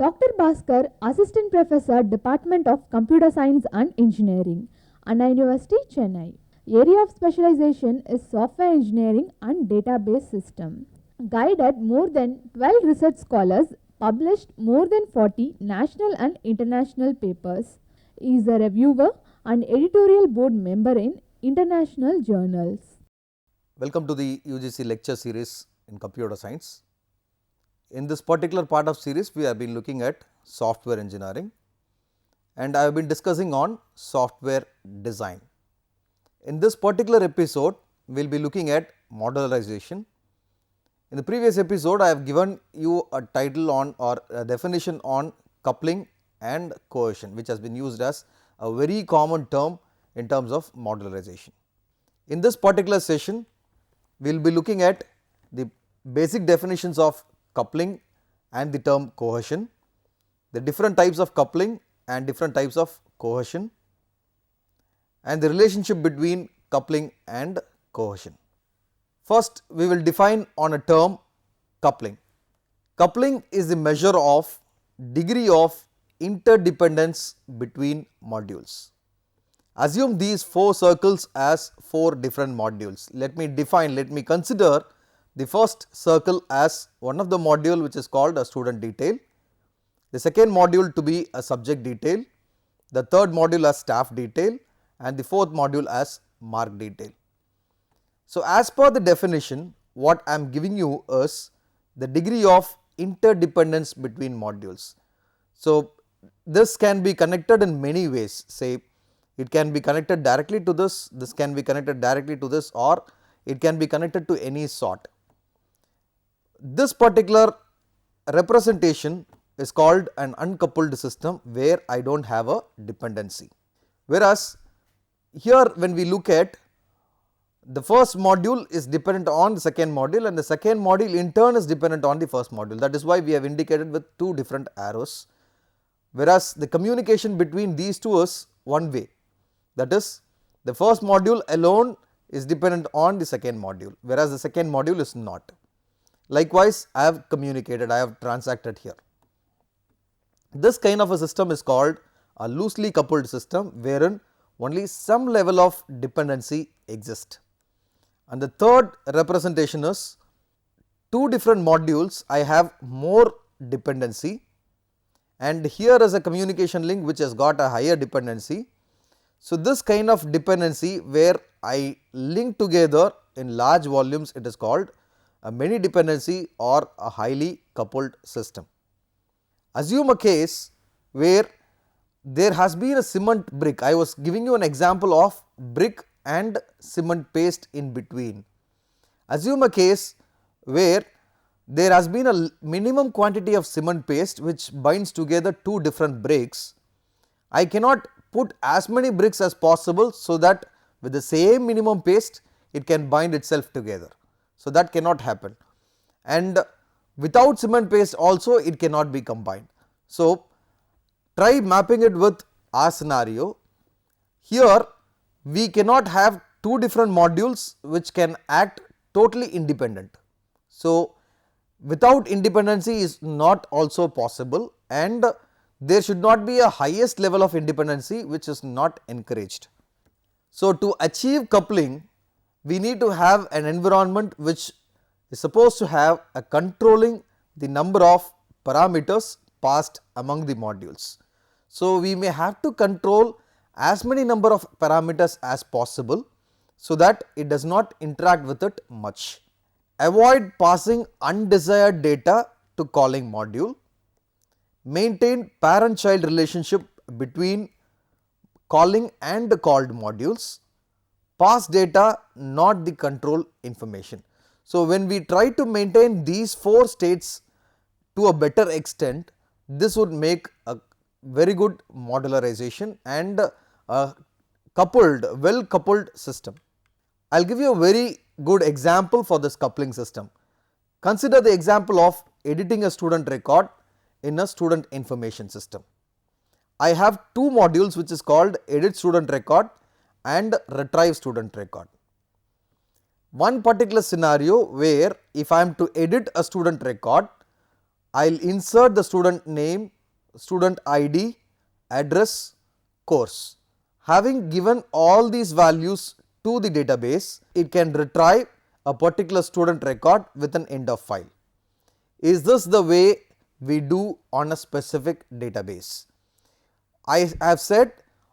Dr. Bhaskar, Assistant Professor, Department of Computer Science and Engineering, Anna University, Chennai. Area of specialization is software engineering and database system. Guided more than 12 research scholars, published more than 40 national and international papers. Is a reviewer and editorial board member in international journals. Welcome to the UGC lecture series in computer science. In this particular part of series, we have been looking at software engineering and I have been discussing on software design. In this particular episode, we will be looking at modularization. In the previous episode, I have given you a title on or a definition on coupling and cohesion, which has been used as a very common term in terms of modularization. In this particular session, we will be looking at the basic definitions of coupling and the term cohesion, the different types of coupling and different types of cohesion, and the relationship between coupling and cohesion. First, we will define on a term coupling. Coupling is the measure of degree of interdependence between modules. Assume these 4 circles as 4 different modules. Let me consider the first circle as one of the module which is called a student detail, the second module to be a subject detail, the third module as staff detail and the fourth module as mark detail. So, as per the definition, what I am giving you is the degree of interdependence between modules. So, this can be connected in many ways, say it can be connected directly to this can be connected directly to this, or it can be connected to any sort. This particular representation is called an uncoupled system where I do not have a dependency. Whereas, here when we look at the first module is dependent on the second module and the second module in turn is dependent on the first module. That is why we have indicated with 2 different arrows, whereas the communication between these two is one way. That is, the first module alone is dependent on the second module, whereas the second module is not. Likewise, I have communicated, I have transacted here. This kind of a system is called a loosely coupled system, wherein only some level of dependency exists. And the third representation is 2 different modules, I have more dependency, and here is a communication link which has got a higher dependency. So, this kind of dependency where I link together in large volumes, it is called a many dependency or a highly coupled system. Assume a case where there has been a cement brick. I was giving you an example of brick and cement paste in between. Assume a case where there has been a minimum quantity of cement paste which binds together 2 different bricks. I cannot put as many bricks as possible, so that with the same minimum paste it can bind itself together. So, that cannot happen, and without cement paste also it cannot be combined. So, try mapping it with our scenario. Here we cannot have 2 different modules which can act totally independent. So, without independency is not also possible, and there should not be a highest level of independency which is not encouraged. So, to achieve coupling, we need to have an environment which is supposed to have a controlling the number of parameters passed among the modules. So, we may have to control as many number of parameters as possible, so that it does not interact with it much. Avoid passing undesired data to calling module. Maintain parent child relationship between calling and the called modules. Pass data, not the control information. So, when we try to maintain these 4 states to a better extent, this would make a very good modularization and a coupled, well coupled system. I will give you a very good example for this coupling system. Consider the example of editing a student record in a student information system. I have 2 modules which is called edit student record and retrieve student record. One particular scenario where if I am to edit a student record, I will insert the student name, student ID, address, course. Having given all these values to the database, it can retrieve a particular student record with an end of file. Is this the way we do on a specific database? I have said,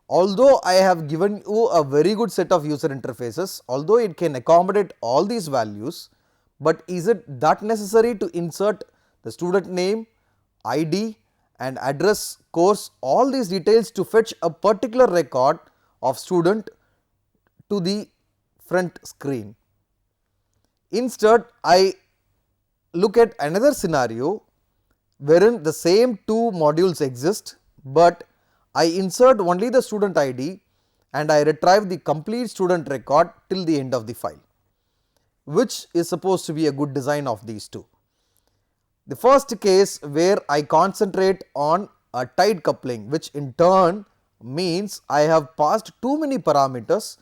although I have given you a very good set of user interfaces, although it can accommodate all these values, but is it that necessary to insert the student name, ID and address, course, all these details to fetch a particular record of student to the front screen? Instead, I look at another scenario wherein the same two modules exist, but I insert only the student ID and I retrieve the complete student record till the end of the file. Which is supposed to be a good design of these two? The first case where I concentrate on a tight coupling, which in turn means I have passed too many parameters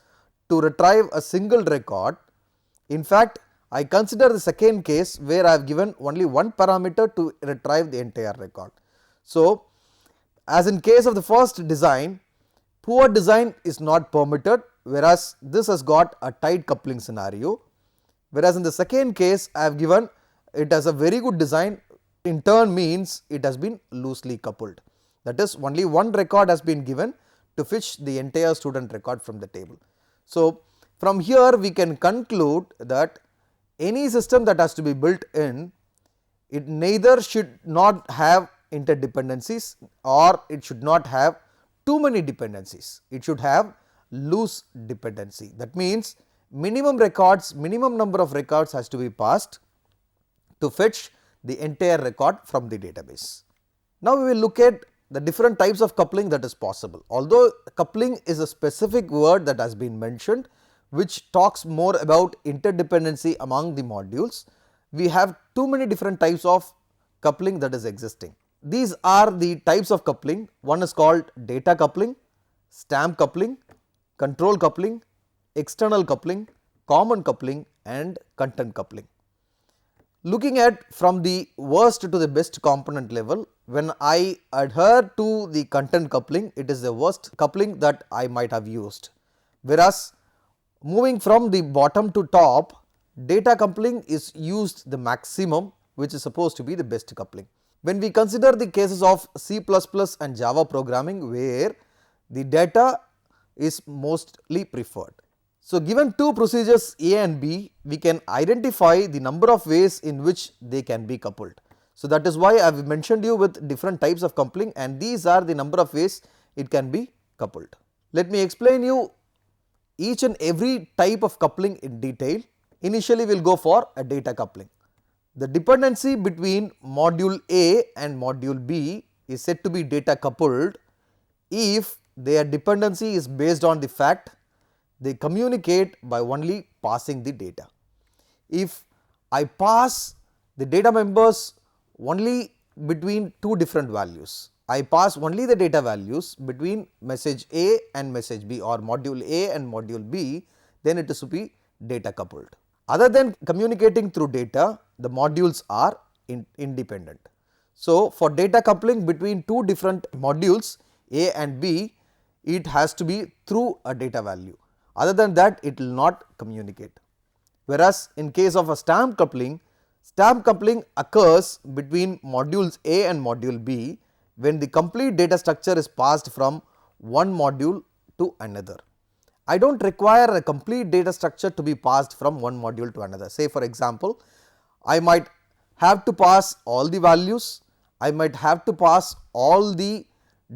to retrieve a single record. In fact, I consider the second case where I have given only one parameter to retrieve the entire record. So, as in case of the first design, poor design is not permitted, whereas this has got a tight coupling scenario, whereas in the second case I have given it as a very good design, in turn means it has been loosely coupled. That is, only one record has been given to fetch the entire student record from the table. So, from here we can conclude that any system that has to be built in, it neither should not have interdependencies or it should not have too many dependencies. It should have loose dependency. That means, minimum records, minimum number of records has to be passed to fetch the entire record from the database. Now, we will look at the different types of coupling that is possible. Although coupling is a specific word that has been mentioned, which talks more about interdependency among the modules, we have too many different types of coupling that is existing. These are the types of coupling. One is called data coupling, stamp coupling, control coupling, external coupling, common coupling and content coupling. Looking at from the worst to the best component level, when I adhere to the content coupling, it is the worst coupling that I might have used, whereas moving from the bottom to top, data coupling is used the maximum, which is supposed to be the best coupling. When we consider the cases of C++ and Java programming, where the data is mostly preferred. So, given two procedures A and B, we can identify the number of ways in which they can be coupled. So, that is why I have mentioned you with different types of coupling, and these are the number of ways it can be coupled. Let me explain you each and every type of coupling in detail. Initially, we will go for a data coupling. The dependency between module A and module B is said to be data coupled if their dependency is based on the fact they communicate by only passing the data. If I pass the data members only between two different values, I pass only the data values between message A and message B or module A and module B, then it is to be data coupled. Other than communicating through data, the modules are independent. So, for data coupling between two different modules A and B, it has to be through a data value. Other than that, it will not communicate. Whereas, in case of a stamp coupling occurs between modules A and module B when the complete data structure is passed from one module to another. I do not require a complete data structure to be passed from one module to another. Say for example, I might have to pass all the values, I might have to pass all the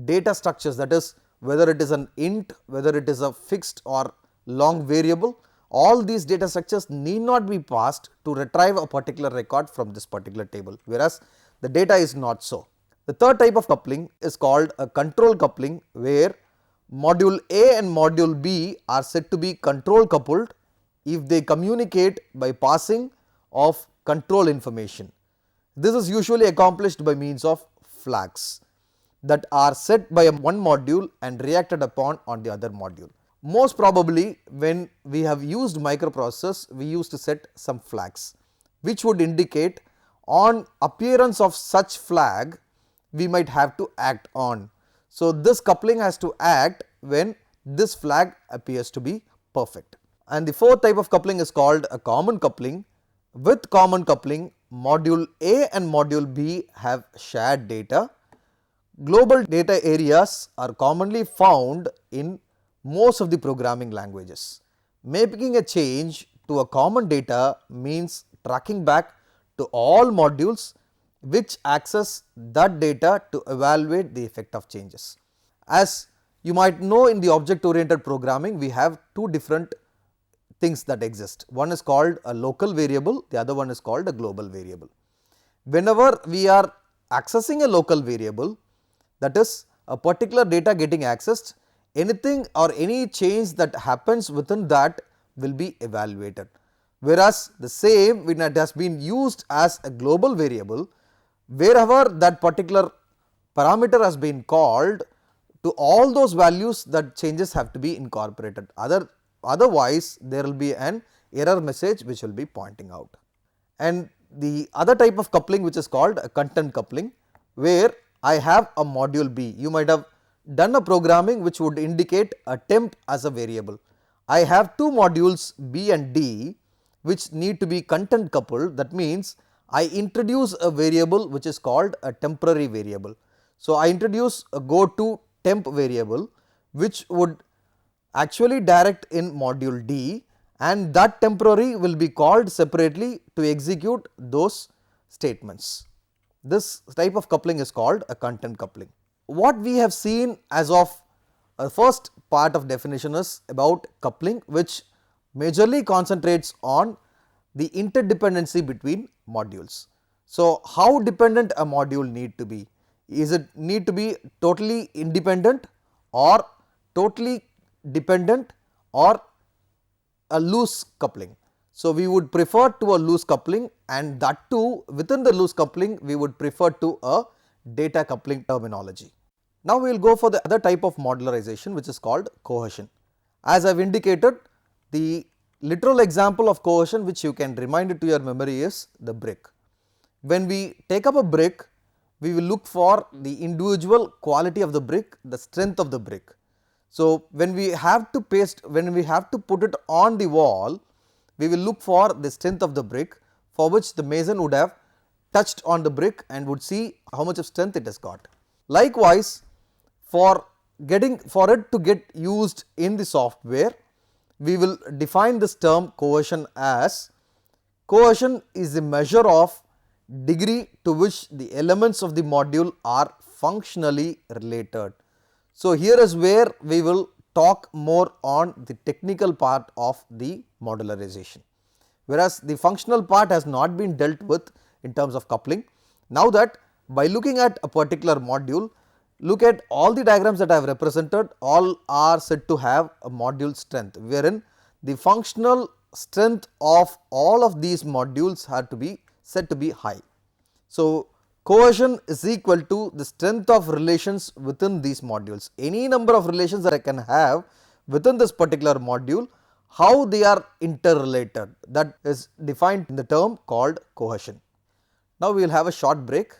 data structures, that is whether it is an int, whether it is a fixed or long variable, all these data structures need not be passed to retrieve a particular record from this particular table, whereas the data is not so. The third type of coupling is called a control coupling, where module A and module B are said to be control coupled if they communicate by passing of control information. This is usually accomplished by means of flags that are set by one module and reacted upon on the other module. Most probably when we have used microprocessors, we used to set some flags which would indicate on appearance of such flag we might have to act on. So, this coupling has to act when this flag appears to be perfect. And the fourth type of coupling is called a common coupling. With common coupling, module A and module B have shared data. Global data areas are commonly found in most of the programming languages. Making a change to a common data means tracking back to all modules which access that data to evaluate the effect of changes. As you might know, in the object oriented programming we have two different things that exist. One is called a local variable, the other one is called a global variable. Whenever we are accessing a local variable, that is a particular data getting accessed, anything or any change that happens within that will be evaluated. Whereas, the same when it has been used as a global variable, wherever that particular parameter has been called, to all those values that changes have to be incorporated. Otherwise, there will be an error message which will be pointing out. And the other type of coupling which is called a content coupling, where I have a module B. You might have done a programming which would indicate a temp as a variable. I have two modules B and D which need to be content coupled. That means I introduce a variable which is called a temporary variable. So, I introduce a go to temp variable which would actually direct in module D, and that temporary will be called separately to execute those statements. This type of coupling is called a content coupling. What we have seen as of first part of definition is about coupling, which majorly concentrates on the interdependency between modules. So, how dependent a module need to be? Is it need to be totally independent or totally dependent or a loose coupling? So, we would prefer to a loose coupling, and that too within the loose coupling we would prefer to a data coupling terminology. Now, we will go for the other type of modularization which is called cohesion. As I have indicated, the literal example of cohesion which you can remind it to your memory is the brick. When we take up a brick, we will look for the individual quality of the brick, the strength of the brick. So, when we have to put it on the wall, we will look for the strength of the brick, for which the mason would have touched on the brick and would see how much of strength it has got. Likewise, for it to get used in the software, we will define this term cohesion as cohesion is a measure of degree to which the elements of the module are functionally related. So, here is where we will talk more on the technical part of the modularization, whereas the functional part has not been dealt with in terms of coupling. Now, that by looking at a particular module, look at all the diagrams that I have represented, all are said to have a module strength, wherein the functional strength of all of these modules had to be said to be high. So, cohesion is equal to the strength of relations within these modules. Any number of relations that I can have within this particular module, how they are interrelated, that is defined in the term called cohesion. Now, we will have a short break.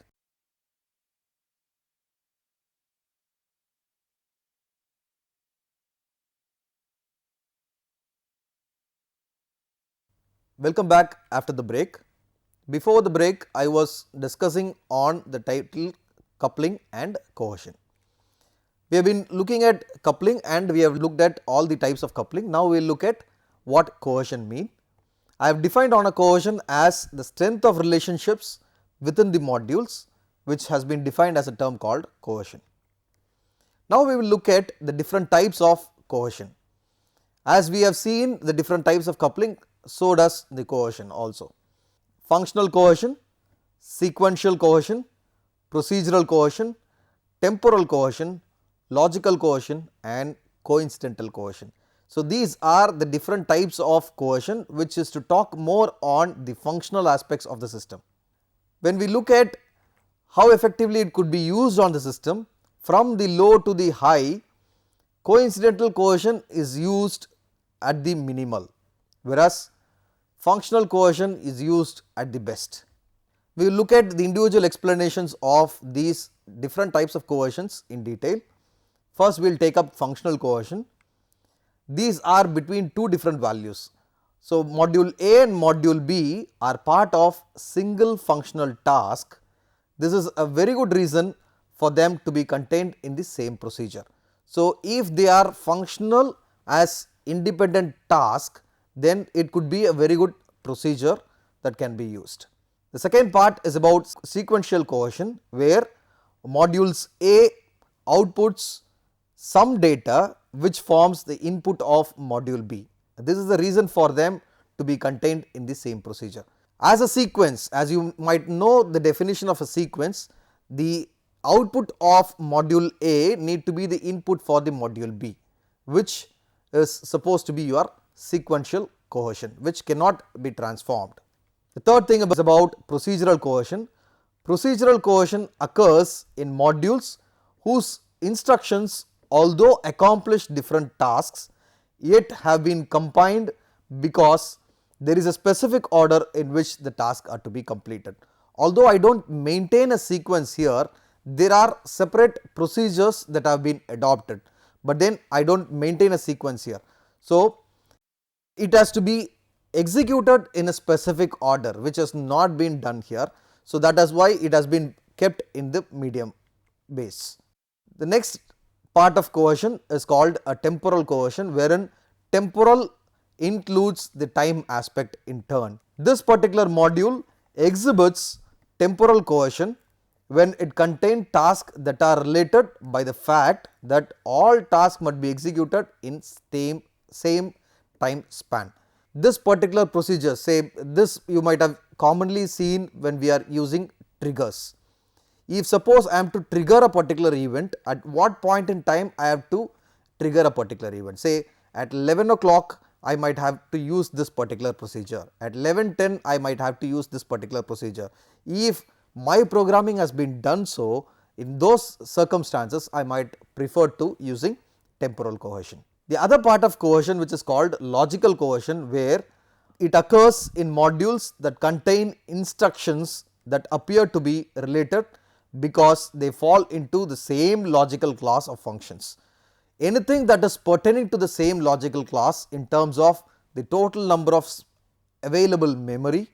Welcome back after the break. Before the break, I was discussing on the title coupling and cohesion. We have been looking at coupling and we have looked at all the types of coupling. Now, we will look at what cohesion mean. I have defined on a cohesion as the strength of relationships within the modules, which has been defined as a term called cohesion. Now, we will look at the different types of cohesion. As we have seen the different types of coupling, so does the cohesion also. Functional cohesion, sequential cohesion, procedural cohesion, temporal cohesion, logical cohesion and coincidental cohesion. So, these are the different types of cohesion which is to talk more on the functional aspects of the system. When we look at how effectively it could be used on the system, from the low to the high, coincidental cohesion is used at the minimal, whereas functional cohesion is used at the best. We will look at the individual explanations of these different types of coercions in detail. First, we will take up functional coercion. These are between two different values. So, module A and module B are part of single functional task. This is a very good reason for them to be contained in the same procedure. So, if they are functional as independent task, then it could be a very good procedure that can be used. The second part is about sequential coercion, where modules A outputs some data which forms the input of module B. This is the reason for them to be contained in the same procedure. As a sequence, as you might know the definition of a sequence, the output of module A need to be the input for the module B, which is supposed to be your sequential coercion, which cannot be transformed. The third thing is about procedural coercion. Procedural coercion occurs in modules whose instructions, although accomplish different tasks, yet have been combined because there is a specific order in which the tasks are to be completed. Although I do not maintain a sequence here, there are separate procedures that have been adopted, but then I do not maintain a sequence here. So, it has to be executed in a specific order, which has not been done here. So, that is why it has been kept in the medium base. The next part of coercion is called a temporal coercion, wherein temporal includes the time aspect in turn. This particular module exhibits temporal coercion when it contains tasks that are related by the fact that all tasks must be executed in same time span. This particular procedure, say this you might have commonly seen when we are using triggers. If suppose I am to trigger a particular event, at what point in time I have to trigger a particular event. Say at 11 o'clock I might have to use this particular procedure, at 11:10 I might have to use this particular procedure. If my programming has been done so, in those circumstances I might prefer to using temporal coercion. The other part of coercion, which is called logical coercion, where it occurs in modules that contain instructions that appear to be related because they fall into the same logical class of functions. Anything that is pertaining to the same logical class in terms of the total number of available memory,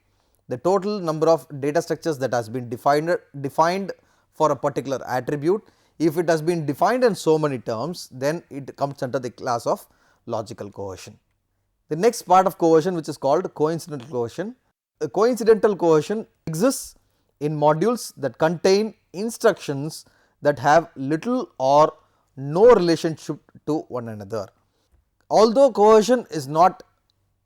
the total number of data structures that has been defined for a particular attribute. If it has been defined in so many terms, then it comes under the class of logical coercion. The next part of coercion, which is called coincidental coercion. A coincidental coercion exists in modules that contain instructions that have little or no relationship to one another. Although coercion is not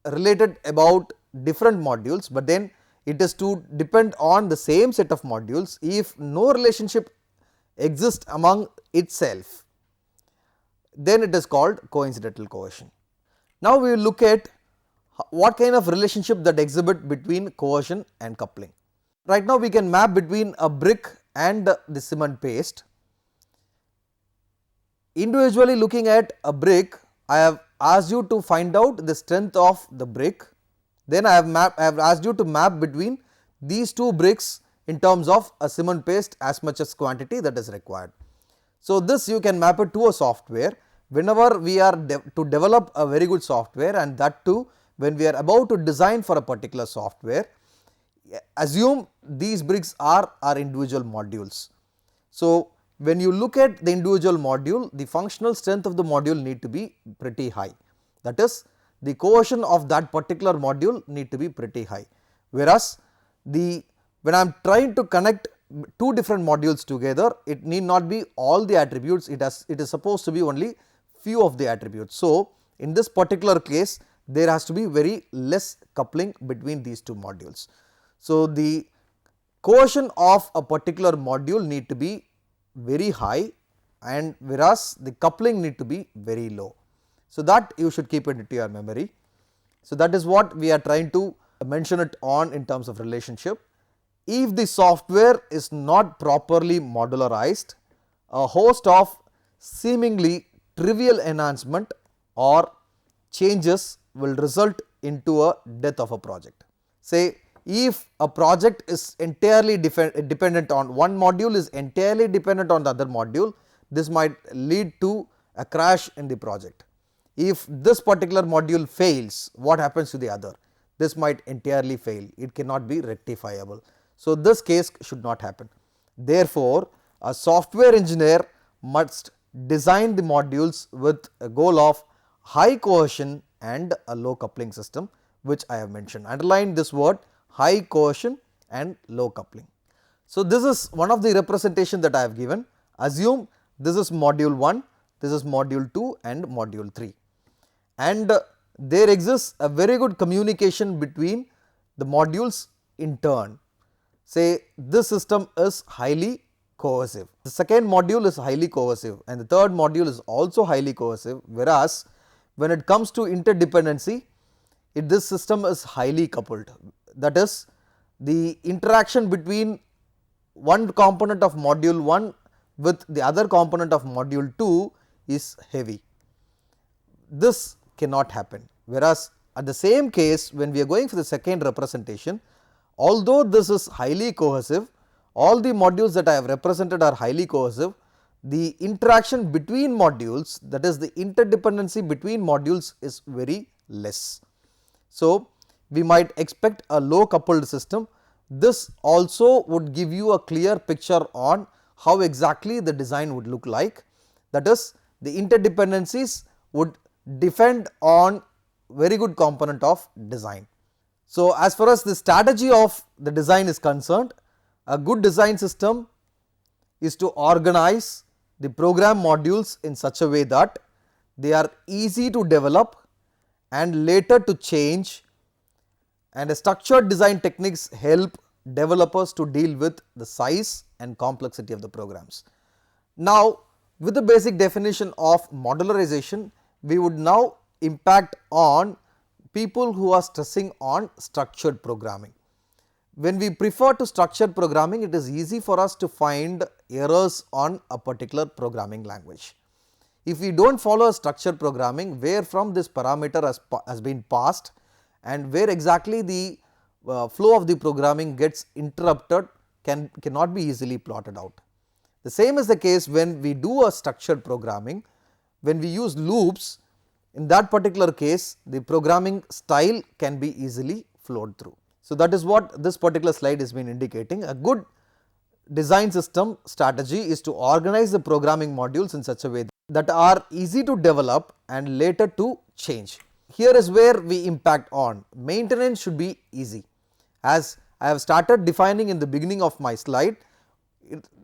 related about different modules, but then it is to depend on the same set of modules. If no relationship exists among itself, then it is called coincidental coercion. Now, we will look at what kind of relationship that exhibit between coercion and coupling. Right now, we can map between a brick and the cement paste. Individually looking at a brick, I have asked you to find out the strength of the brick. Then I have asked you to map between these two bricks in terms of a cement paste as much as quantity that is required. So, this you can map it to a software. Whenever we are to develop a very good software, and that too when we are about to design for a particular software, assume these bricks are our individual modules. So, when you look at the individual module, the functional strength of the module need to be pretty high. That is, the coercion of that particular module need to be pretty high. Whereas, when I am trying to connect two different modules together, it need not be all the attributes, it is supposed to be only few of the attributes. So, in this particular case, there has to be very less coupling between these two modules. So, the coercion of a particular module need to be very high, and whereas the coupling need to be very low. So, that you should keep it into your memory. So, that is what we are trying to mention it on in terms of relationship. If the software is not properly modularized, a host of seemingly trivial enhancement or changes will result into a death of a project. Say if a project is entirely dependent on one module is entirely dependent on the other module, this might lead to a crash in the project. If this particular module fails, what happens to the other? This might entirely fail, it cannot be rectifiable. So, this case should not happen. Therefore, a software engineer must design the modules with a goal of high cohesion and a low coupling system, which I have mentioned. Underline this word, high cohesion and low coupling. So, this is one of the representation that I have given. Assume this is module 1, this is module 2 and module 3, and there exists a very good communication between the modules in turn. Say this system is highly cohesive, the second module is highly cohesive and the third module is also highly cohesive, whereas when it comes to interdependency, this system is highly coupled. That is, the interaction between one component of module 1 with the other component of module 2 is heavy. This cannot happen, whereas at the same case when we are going for the second representation, although this is highly cohesive, all the modules that I have represented are highly cohesive, the interaction between modules, that is the interdependency between modules, is very less. So, we might expect a low coupled system. This also would give you a clear picture on how exactly the design would look like, that is the interdependencies would depend on very good component of design. So, as far as the strategy of the design is concerned, a good design system is to organize the program modules in such a way that they are easy to develop and later to change, and a structured design techniques help developers to deal with the size and complexity of the programs. Now, with the basic definition of modularization, we would now impact on people who are stressing on structured programming. When we prefer to structured programming, it is easy for us to find errors on a particular programming language. If we do not follow a structured programming, where from this parameter has been passed and where exactly the flow of the programming gets interrupted cannot be easily plotted out. The same is the case when we do a structured programming. When we use loops, in that particular case the programming style can be easily flowed through. So, that is what this particular slide has been indicating. A good design system strategy is to organize the programming modules in such a way that are easy to develop and later to change. Here is where we impact on maintenance should be easy. As I have started defining in the beginning of my slide,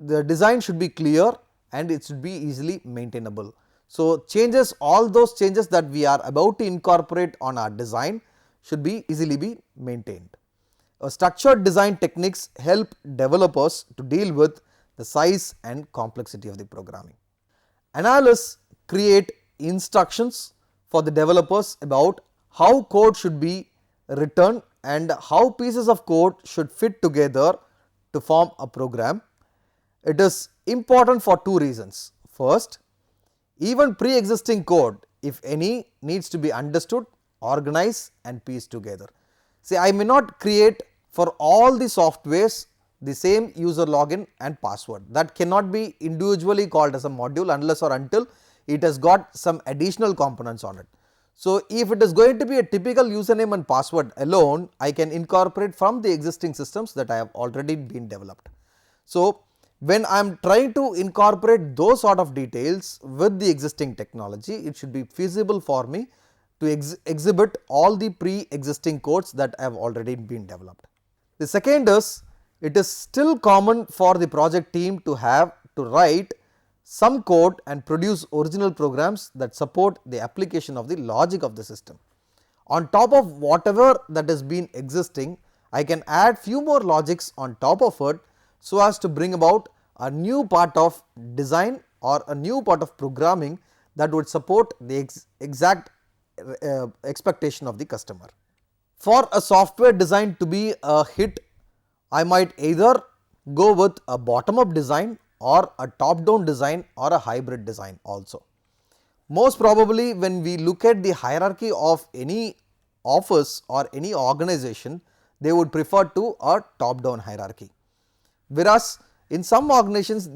the design should be clear and it should be easily maintainable. So, changes, all those changes that we are about to incorporate on our design should be easily be maintained. Structured design techniques help developers to deal with the size and complexity of the programming. Analysts create instructions for the developers about how code should be written and how pieces of code should fit together to form a program. It is important for two reasons. First, even pre-existing code, if any, needs to be understood, organized and pieced together. See, I may not create for all the softwares the same user login and password. That cannot be individually called as a module unless or until it has got some additional components on it. So, if it is going to be a typical username and password alone, I can incorporate from the existing systems that I have already been developed. So, when I am trying to incorporate those sort of details with the existing technology, it should be feasible for me to exhibit all the pre-existing codes that have already been developed. The second is, it is still common for the project team to have to write some code and produce original programs that support the application of the logic of the system. On top of whatever that has been existing, I can add few more logics on top of it, so as to bring about a new part of design or a new part of programming that would support the exact expectation of the customer. For a software design to be a hit, I might either go with a bottom up design or a top down design or a hybrid design also. Most probably when we look at the hierarchy of any office or any organization, they would prefer to a top down hierarchy, whereas in some organizations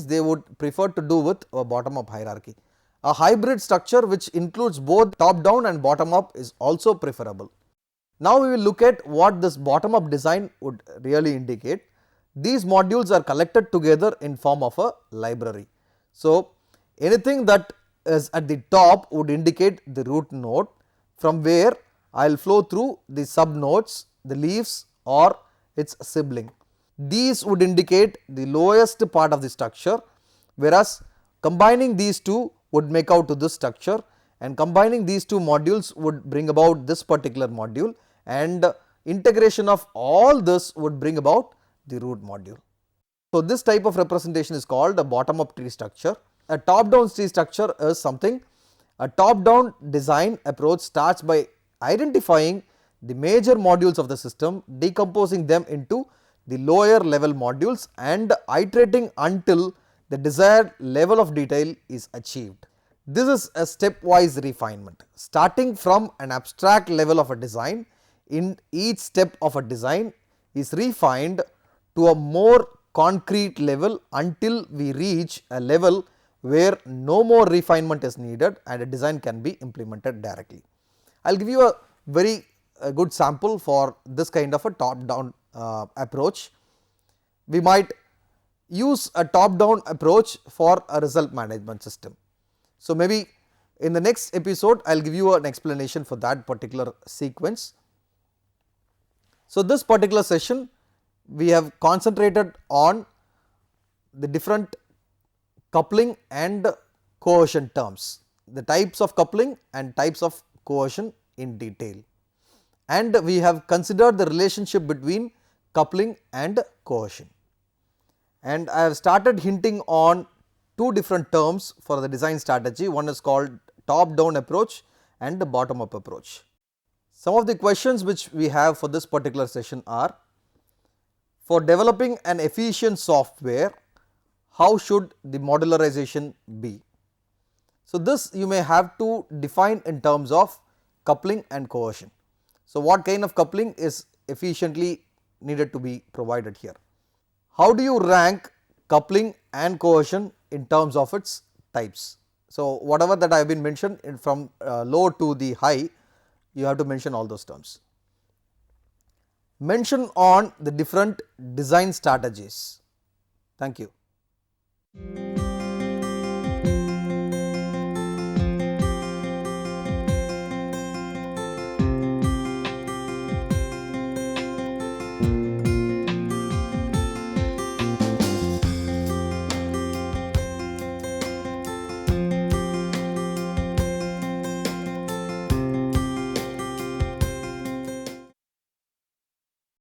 they would prefer to do with a bottom up hierarchy. A hybrid structure which includes both top down and bottom up is also preferable. Now we will look at what this bottom up design would really indicate. These modules are collected together in form of a library. So anything that is at the top would indicate the root node, from where I will flow through the sub nodes, the leaves or its sibling. These would indicate the lowest part of the structure, whereas combining these two would make out to this structure, and combining these two modules would bring about this particular module, and integration of all this would bring about the root module. So this type of representation is called a bottom up tree structure. A top down tree structure is something, a top down design approach starts by identifying the major modules of the system, decomposing them into the lower level modules and iterating until the desired level of detail is achieved. This is a stepwise refinement, starting from an abstract level of a design. In each step of a design is refined to a more concrete level until we reach a level where no more refinement is needed and a design can be implemented directly. I will give you a very good sample for this kind of a top down approach. We might use a top down approach for a result management system. So maybe in the next episode I will give you an explanation for that particular sequence. So this particular session we have concentrated on the different coupling and cohesion terms, the types of coupling and types of cohesion in detail, and we have considered the relationship between coupling and cohesion. And I have started hinting on two different terms for the design strategy. One is called top down approach and the bottom up approach. Some of the questions which we have for this particular session are: for developing an efficient software, how should the modularization be? So this you may have to define in terms of coupling and cohesion. So what kind of coupling is efficiently needed to be provided here? How do you rank coupling and cohesion in terms of its types? So whatever that I have been mentioned from low to the high, you have to mention all those terms. Mention on the different design strategies. Thank you.